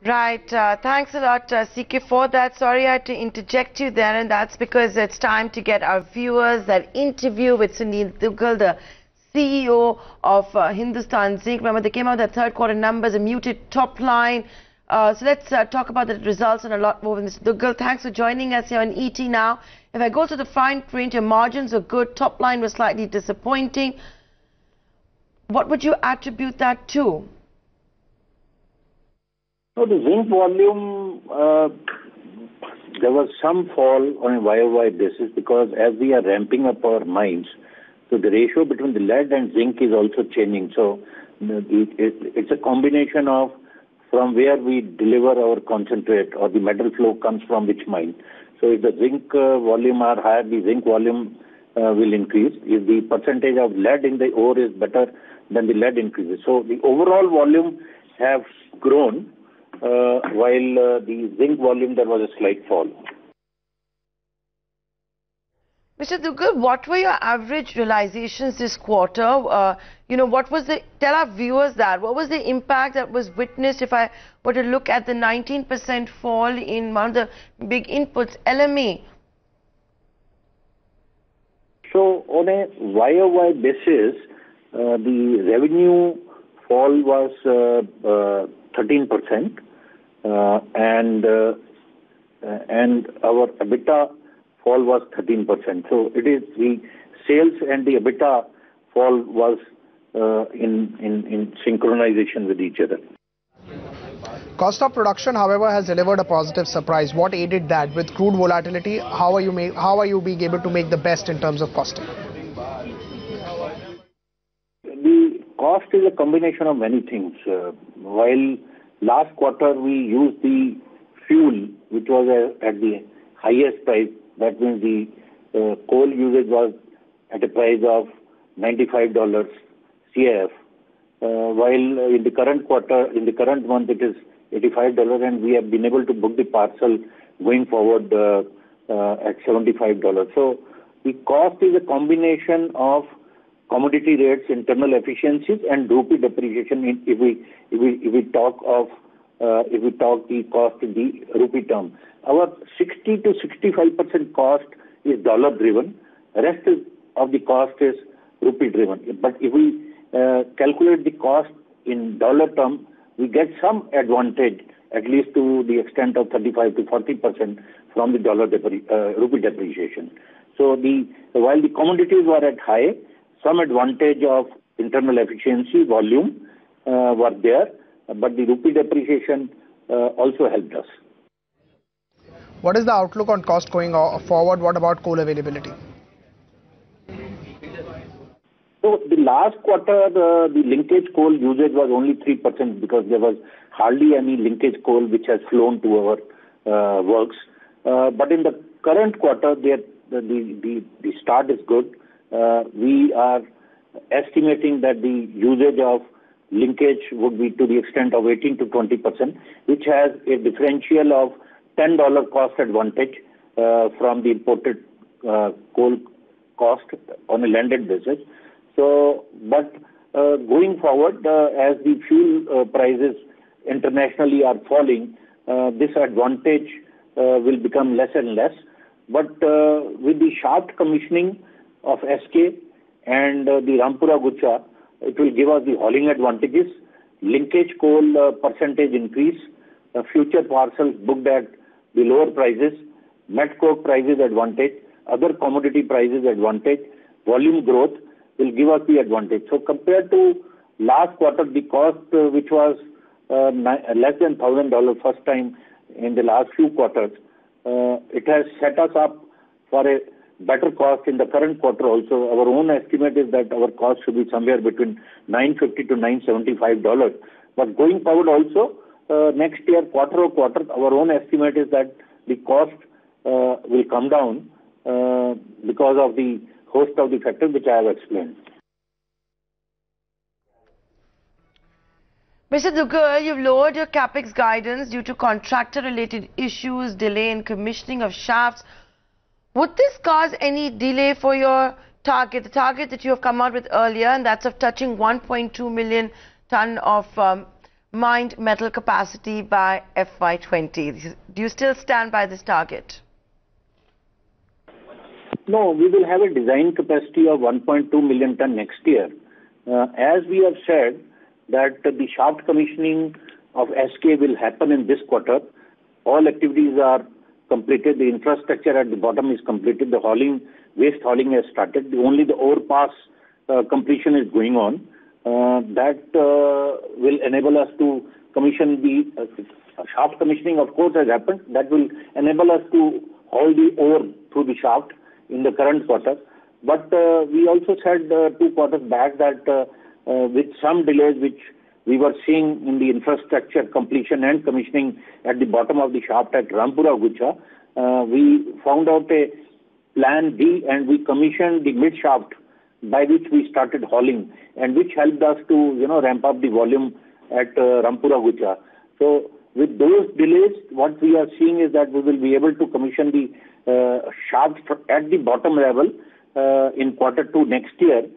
Right. Thanks a lot, CK, for that. Sorry I had to interject you there, and that's because it's time to get our viewers that interview with Sunil Duggal, the CEO of Hindustan Zinc. Remember, they came out with their third quarter numbers, a muted top line. So let's talk about the results and a lot more with Mr. Duggal. Thanks for joining us here on ET Now. If I go to the fine print, your margins are good, top line was slightly disappointing. What would you attribute that to? So the zinc volume, there was some fall on a YOY basis because as we are ramping up our mines, so the ratio between the lead and zinc is also changing. So it's a combination of from where we deliver our concentrate or the metal flow comes from which mine. So if the zinc volume are higher, the zinc volume will increase. If the percentage of lead in the ore is better, then the lead increases. So the overall volume have grown. While the zinc volume, there was a slight fall. Mr. Duggal, what were your average realizations this quarter? What was tell our viewers that, what was the impact that was witnessed if I were to look at the 19% fall in one of the big inputs, LME? So on a YOY basis, the revenue fall was 13%. And our EBITDA fall was 13%. So it is the sales and the EBITDA fall was in synchronization with each other. Cost of production, however, has delivered a positive surprise. What aided that? With crude volatility, how are you being able to make the best in terms of costing? The cost is a combination of many things. While last quarter we used the fuel, which was at the highest price. That means the coal usage was at a price of $95 CIF. While in the current quarter, in the current month, it is $85, and we have been able to book the parcel going forward at $75. So the cost is a combination of commodity rates, internal efficiencies, and rupee depreciation. If we talk the cost in the rupee term, our 60 to 65% cost is dollar driven. Rest of the cost is rupee driven. But if we calculate the cost in dollar term, we get some advantage, at least to the extent of 35 to 40% from the rupee depreciation. So while the commodities were at high, some advantage of internal efficiency, volume were there, but the rupee depreciation also helped us. What is the outlook on cost going forward? What about coal availability? So the last quarter, the linkage coal usage was only 3% because there was hardly any linkage coal which has flown to our works. But in the current quarter, the start is good. We are estimating that the usage of linkage would be to the extent of 18 to 20%, which has a differential of $10 cost advantage from the imported coal cost on a landed basis. So, but going forward, as the fuel prices internationally are falling, this advantage will become less and less. But with the shaft commissioning of SK and the Rampura Gucha, it will give us the hauling advantages, linkage coal percentage increase, future parcels booked at the lower prices, met coke prices advantage, other commodity prices advantage, volume growth will give us the advantage. So compared to last quarter, the cost which was less than $1,000 first time in the last few quarters, it has set us up for a better cost in the current quarter also. Our own estimate is that our cost should be somewhere between $950 to $975. But going forward also, next year, quarter over quarter, our own estimate is that the cost will come down because of the host of the factors which I have explained. Mr. Duggal, you've lowered your capex guidance due to contractor-related issues, delay in commissioning of shafts. Would this cause any delay for your target, the target that you have come out with earlier, and that's of touching 1.2 million ton of mined metal capacity by FY20. Do you still stand by this target? No, we will have a design capacity of 1.2 million ton next year. As we have said that the shaft commissioning of SK will happen in this quarter. All activities are completed. The infrastructure at the bottom is completed. The hauling, waste hauling has started. Only the ore pass completion is going on. That will enable us to commission the shaft commissioning, of course, has happened. That will enable us to haul the ore through the shaft in the current quarter. But we also said 2 quarters back that with some delays which we were seeing in the infrastructure completion and commissioning at the bottom of the shaft at Rampura Gucha, we found out a plan B and we commissioned the mid shaft by which we started hauling and which helped us to ramp up the volume at Rampura Gucha. So with those delays, what we are seeing is that we will be able to commission the shaft at the bottom level in Q2 next year.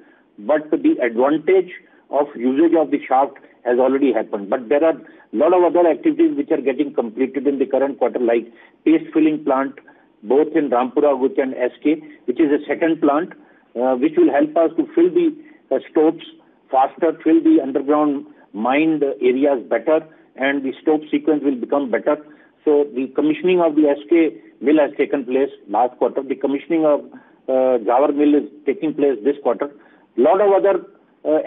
But the advantage of usage of the shaft has already happened. But there are a lot of other activities which are getting completed in the current quarter, like paste filling plant, both in Rampura Gucha and SK, which is a second plant, which will help us to fill the stopes faster, fill the underground mined areas better, and the stope sequence will become better. So the commissioning of the SK mill has taken place last quarter. The commissioning of Jawar mill is taking place this quarter. A lot of other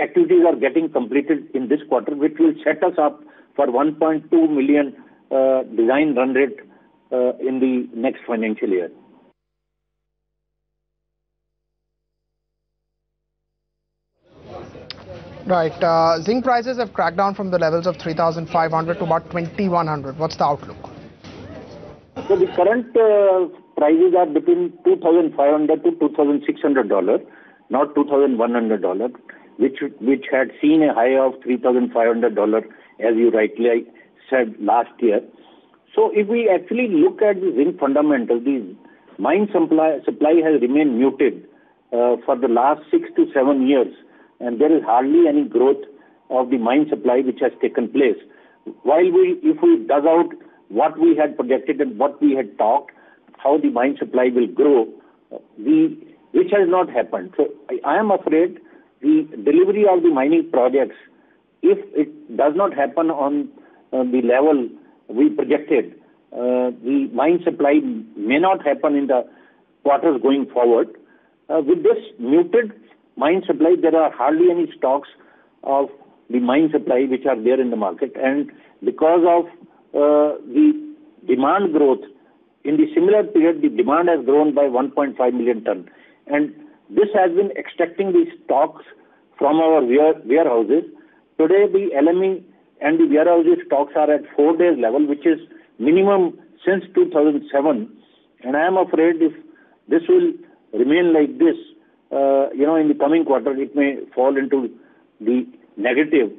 activities are getting completed in this quarter, which will set us up for 1.2 million design run rate in the next financial year. Right. Zinc prices have cracked down from the levels of 3,500 to about 2,100. What's the outlook? So the current prices are between $2,500 to $2,600, not $2,100, which had seen a high of $3,500, as you rightly said last year. So if we actually look at the zinc fundamentals, the mine supply has remained muted for the last 6 to 7 years, and there is hardly any growth of the mine supply which has taken place. While if we dug out what we had projected and what we had talked, how the mine supply will grow, which has not happened. So I am afraid the delivery of the mining projects, if it does not happen on the level we projected, the mine supply may not happen in the quarters going forward. With this muted mine supply, there are hardly any stocks of the mine supply which are there in the market, and because of the demand growth, in the similar period, the demand has grown by 1.5 million ton, and this has been extracting the stocks from our warehouses. Today, the LME and the warehouses stocks are at 4 days level, which is minimum since 2007, and I am afraid if this will remain like this, in the coming quarter, it may fall into the negative.